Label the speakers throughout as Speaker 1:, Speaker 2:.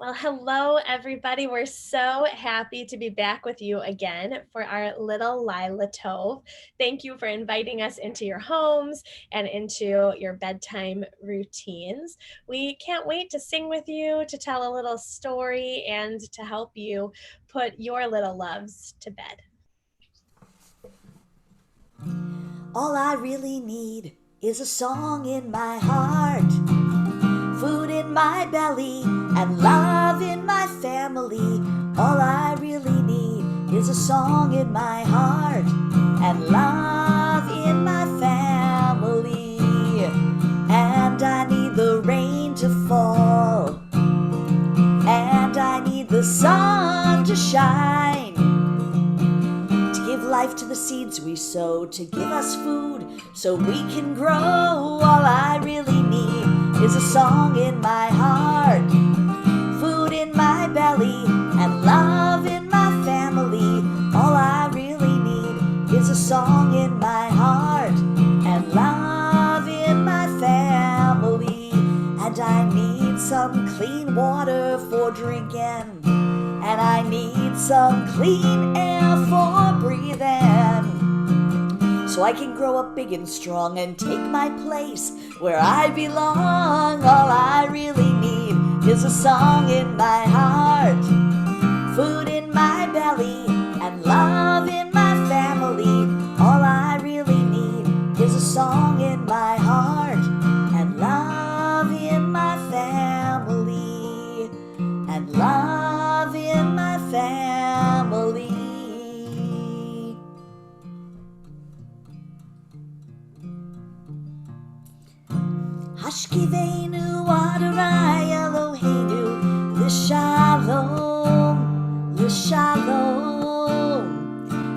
Speaker 1: Well, hello, everybody. We're so happy to be back with you again for our little Laila Tov. Thank you for inviting us into your homes and into your bedtime routines. We can't wait to sing with you, to tell a little story, and to help you put your little loves to bed.
Speaker 2: All I really need is a song in my heart, food in my belly, and love in my family. All I really need is a song in my heart and love in my family. And I need the rain to fall, and I need the sun to shine, to give life to the seeds we sow, to give us food so we can grow. All I really need is a song in my heart, food in my belly, and love in my family. All I really need is a song in my heart and love in my family. And I need some clean water for drinking, and I need some clean air for breathing, so I can grow up big and strong and take my place where I belong. All I really need is a song in my heart, food in my belly, and love in my family. All I really need is a song in my heart and love in my family, and love in my family. Hashkivenu Adonai Eloheinu L'shalom, L'shalom,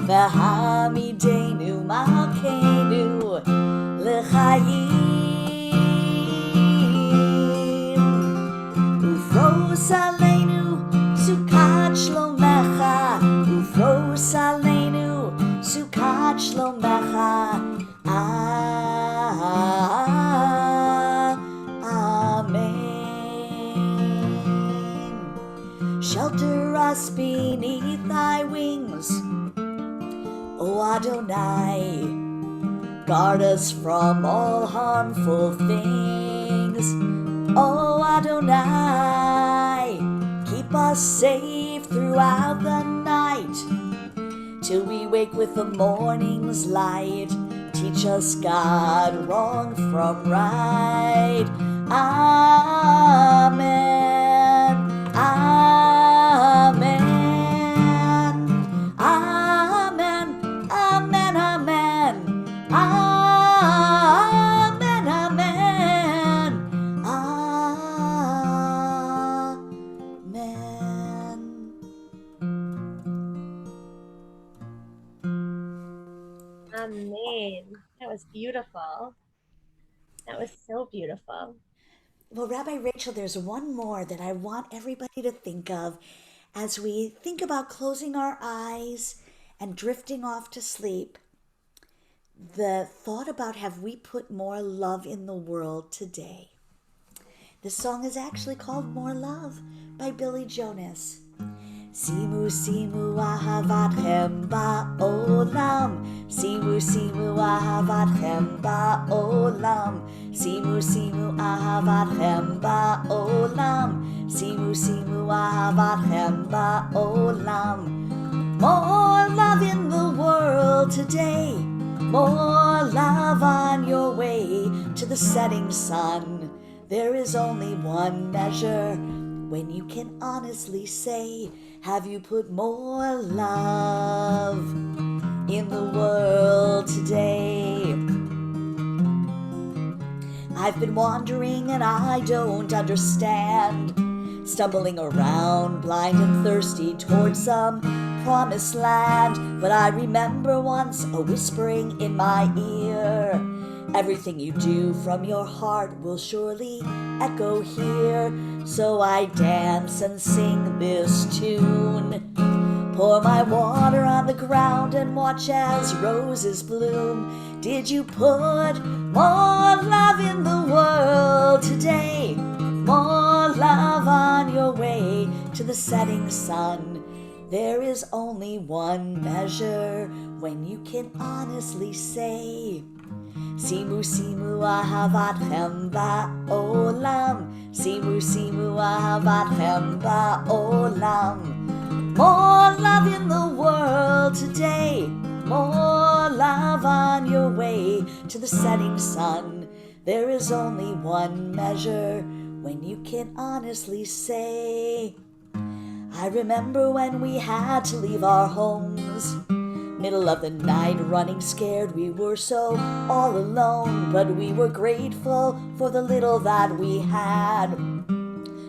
Speaker 2: V'hamidenu Malkeinu L'chaim, Ufros Aleinu Sukkot Shlomecha, Ufros Aleinu Sukkot Shlomecha. Amen. Shelter us beneath thy wings, O Adonai. Guard us from all harmful things, O Adonai. Keep us safe throughout the night, till we wake with the morning's light. Teach us, God, wrong from right. Amen. Amen. Amen. Amen. Amen. Amen. Amen. Amen.
Speaker 1: Amen. That was beautiful. That was so beautiful.
Speaker 2: Well, Rabbi Rachel, there's one more that I want everybody to think of as we think about closing our eyes and drifting off to sleep. The thought about, have we put more love in the world today? This song is actually called More Love by Billy Jonas. Simu simu ahavatchem ba'olam, simu simu ahavatchem ba'olam, simu simu ahavatchem ba'olam, simu simu ahavatchem ba'olam. More love in the world today, more love on your way to the setting sun. There is only one measure when you can honestly say, have you put more love in the world today? I've been wandering and I don't understand, stumbling around blind and thirsty towards some promised land. But I remember once a whispering in my ear, everything you do from your heart will surely echo here. So I dance and sing this tune, pour my water on the ground and watch as roses bloom. Did you put more love in the world today? More love on your way to the setting sun. There is only one measure when you can honestly say, Simu simu ahavatchem ba'olam. Simu simu ahavatchem ba'olam. More love in the world today. More love on your way to the setting sun. There is only one measure when you can honestly say, I remember when we had to leave our homes. Middle of the night, running scared, we were so all alone. But we were grateful for the little that we had,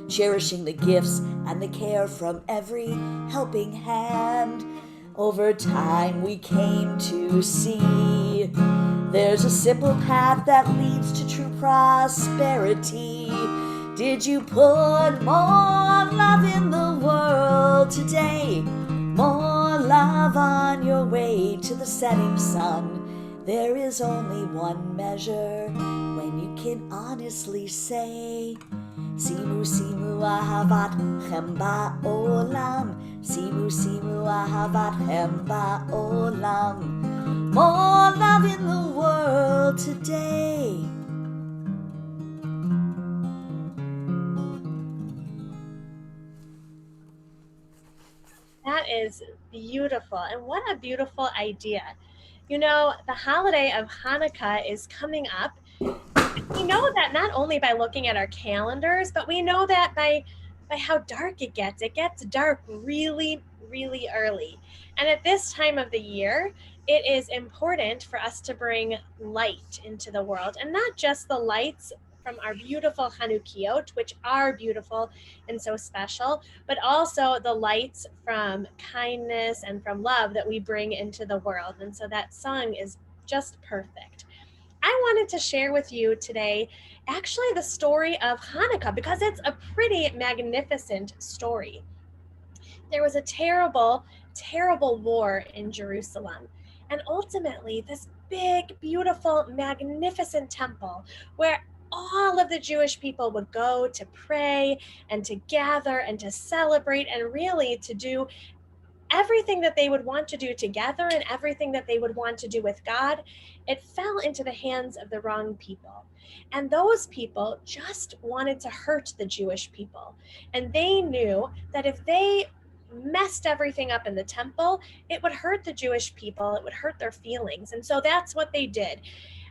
Speaker 2: cherishing the gifts and the care from every helping hand. Over time we came to see there's a simple path that leads to true prosperity. Did you put more love in the world today? More love on your way to the setting sun. There is only one measure when you can honestly say, Simu simu ahavatchem ba'olam. Simu simu ahavatchem ba'olam. More love in the world today.
Speaker 1: That is beautiful. And what a beautiful idea. You know, the holiday of Hanukkah is coming up. We know that not only by looking at our calendars, but we know that by how dark it gets. It gets dark really, really early. And at this time of the year, it is important for us to bring light into the world, and not just the lights from our beautiful Chanukiot, which are beautiful and so special, but also the lights from kindness and from love that we bring into the world. And so that song is just perfect. I wanted to share with you today actually the story of Hanukkah because it's a pretty magnificent story. There was a terrible, terrible war in Jerusalem. And ultimately, this big, beautiful, magnificent temple where all of the Jewish people would go to pray and to gather and to celebrate and really to do everything that they would want to do together and everything that they would want to do with God, it fell into the hands of the wrong people. And those people just wanted to hurt the Jewish people. And they knew that if they messed everything up in the temple, it would hurt the Jewish people, it would hurt their feelings. And so that's what they did.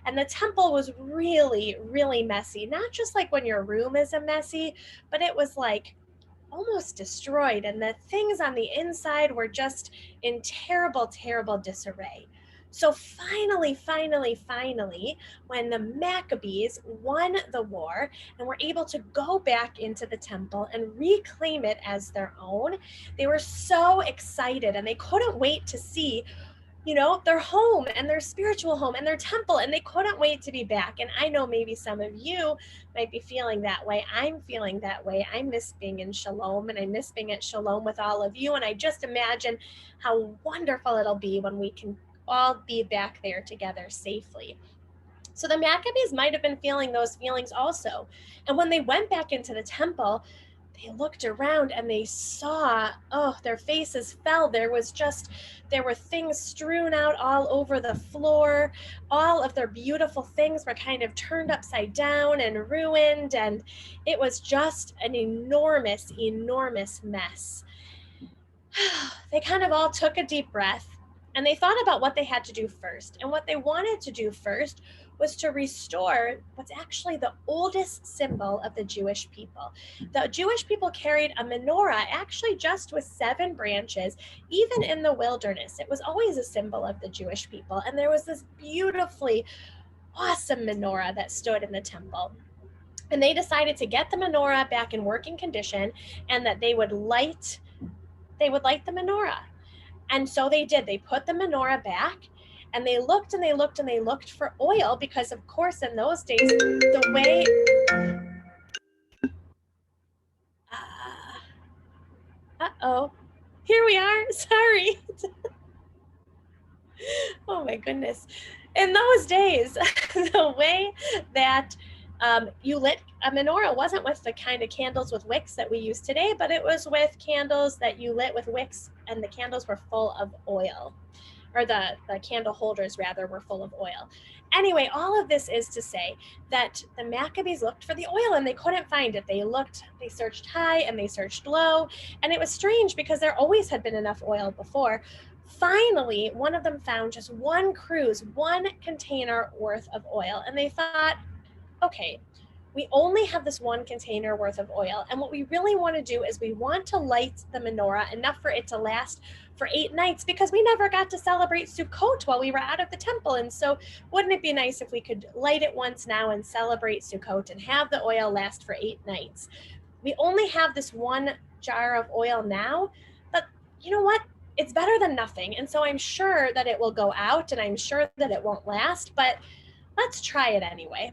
Speaker 1: And the temple was really, really messy. Not just like when your room is a messy, but it was like almost destroyed, and the things on the inside were just in terrible, terrible disarray. So finally, when the Maccabees won the war and were able to go back into the temple and reclaim it as their own, they were so excited and they couldn't wait to see, you know, their home and their spiritual home and their temple, and they couldn't wait to be back. And I know maybe some of you might be feeling that way. I'm feeling that way. I miss being in Shalom, and I miss being at Shalom with all of you. And I just imagine how wonderful it'll be when we can all be back there together safely. So the Maccabees might have been feeling those feelings also. And when they went back into the temple, they looked around and they saw, oh, their faces fell. There were things strewn out all over the floor. All of their beautiful things were kind of turned upside down and ruined. And it was just an enormous, enormous mess. They kind of all took a deep breath and they thought about what they had to do first. And what they wanted to do first was to restore what's actually the oldest symbol of the Jewish people. The Jewish people carried a menorah, actually just with 7 branches, even in the wilderness. It was always a symbol of the Jewish people. And there was this beautifully awesome menorah that stood in the temple. And they decided to get the menorah back in working condition and that they would light the menorah. And so they did. They put the menorah back and they looked and they looked and they looked for oil because, of course, in those days, the way... Uh-oh. Here we are. Sorry. Oh, my goodness. In those days, the way that you lit a menorah wasn't with the kind of candles with wicks that we use today, but it was with candles that you lit with wicks, and the candles were full of oil, or the candle holders rather were full of oil. Anyway, all of this is to say that the Maccabees looked for the oil and they couldn't find it. They searched high and they searched low, and it was strange because there always had been enough oil before. Finally, one of them found just one cruse, one container worth of oil, and they thought, okay, we only have this one container worth of oil. And what we really want to do is we want to light the menorah enough for it to last for 8 nights, because we never got to celebrate Sukkot while we were out of the temple. And so wouldn't it be nice if we could light it once now and celebrate Sukkot and have the oil last for 8 nights? We only have this one jar of oil now, but you know what? It's better than nothing. And so I'm sure that it will go out and I'm sure that it won't last, but let's try it anyway.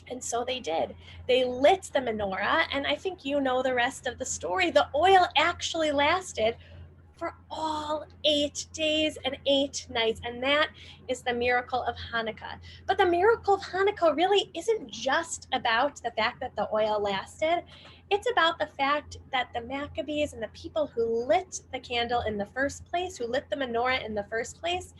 Speaker 1: And so they did. They lit the menorah, and I think you know the rest of the story. The oil actually lasted for all 8 days and 8 nights, and that is the miracle of Hanukkah. But the miracle of Hanukkah really isn't just about the fact that the oil lasted. It's about the fact that the Maccabees and the people who lit the candle in the first place, who lit the menorah in the first place,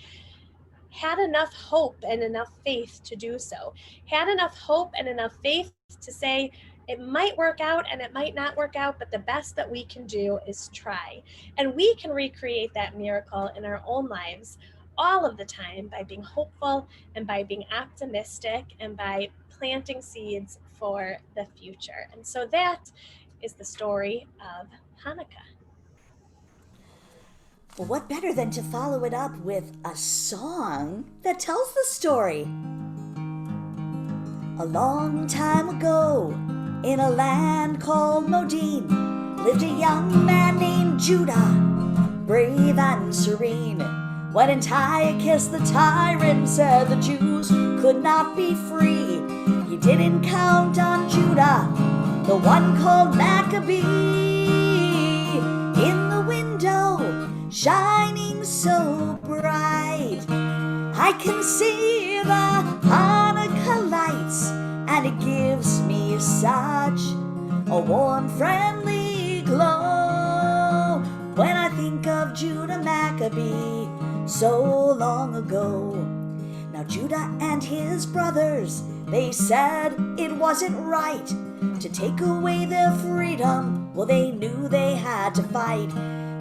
Speaker 1: had enough hope and enough faith to do so, had enough hope and enough faith to say, it might work out and it might not work out, but the best that we can do is try. And we can recreate that miracle in our own lives all of the time by being hopeful and by being optimistic and by planting seeds for the future. And so that is the story of Hanukkah.
Speaker 2: Well, what better than to follow it up with a song that tells the story? A long time ago, in a land called Modin, lived a young man named Judah, brave and serene. When Antiochus the tyrant said the Jews could not be free, he didn't count on Judah, the one called Maccabee. In the window, shining so bright, I can see the Hanukkah lights, and it gives me such a warm, friendly glow when I think of Judah Maccabee so long ago. Now Judah and his brothers, they said it wasn't right to take away their freedom. Well, they knew they had to fight.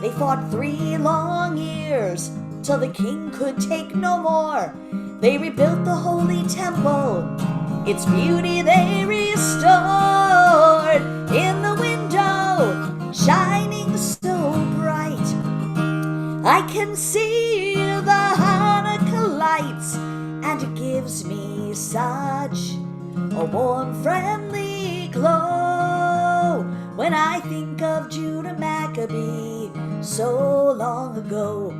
Speaker 2: They fought 3 long years till the king could take no more. They rebuilt the holy temple, its beauty they restored. In the window, shining so bright, I can see the Hanukkah lights, and it gives me such a warm, friendly glow when I think of Judah Maccabee so long ago.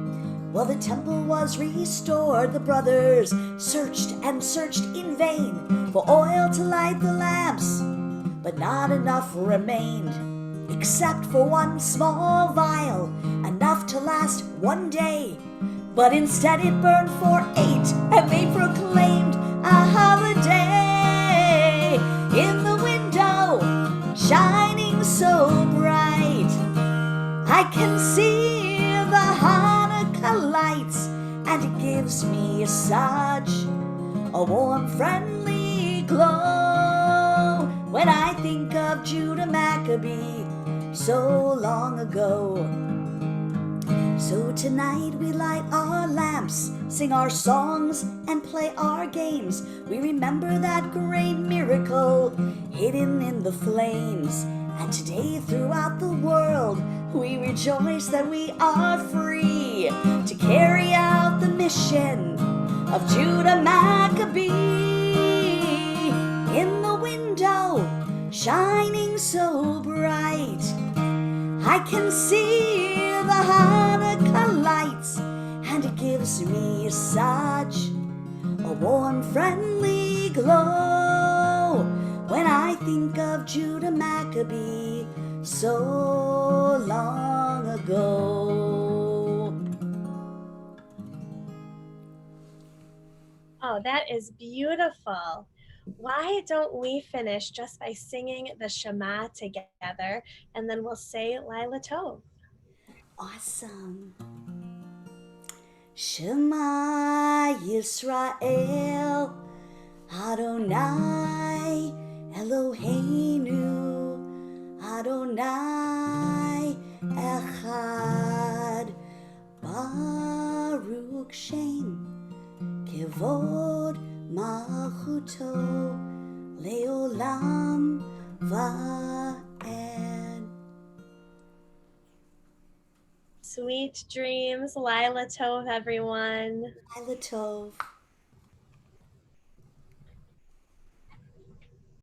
Speaker 2: Well, the temple was restored. The brothers searched and searched in vain for oil to light the lamps, but not enough remained, except for one small vial, enough to last 1 day. But instead it burned for 8, and they proclaimed a holiday. In the window, shining so bright, I can see the Hanukkah lights, and it gives me such a warm, friendly glow when I think of Judah Maccabee so long ago. So tonight we light our lamps, sing our songs, and play our games. We remember that great miracle hidden in the flames. And today throughout the world we rejoice that we are free to carry out the mission of Judah Maccabee. In the window, shining so bright, I can see the Hanukkah lights, and it gives me such a warm, friendly glow when I think of Judah Maccabee so long ago.
Speaker 1: Oh, that is beautiful. why don't we finish just by singing the Shema together, and then we'll say Laila Tov.
Speaker 2: Awesome. Shema Yisrael, Adonai Eloheinu, Adonai Echad, Baruch Shem, Kevod Malchuto, Leolam Va'ed.
Speaker 1: Sweet dreams, Laila Tov, everyone.
Speaker 2: Laila Tov.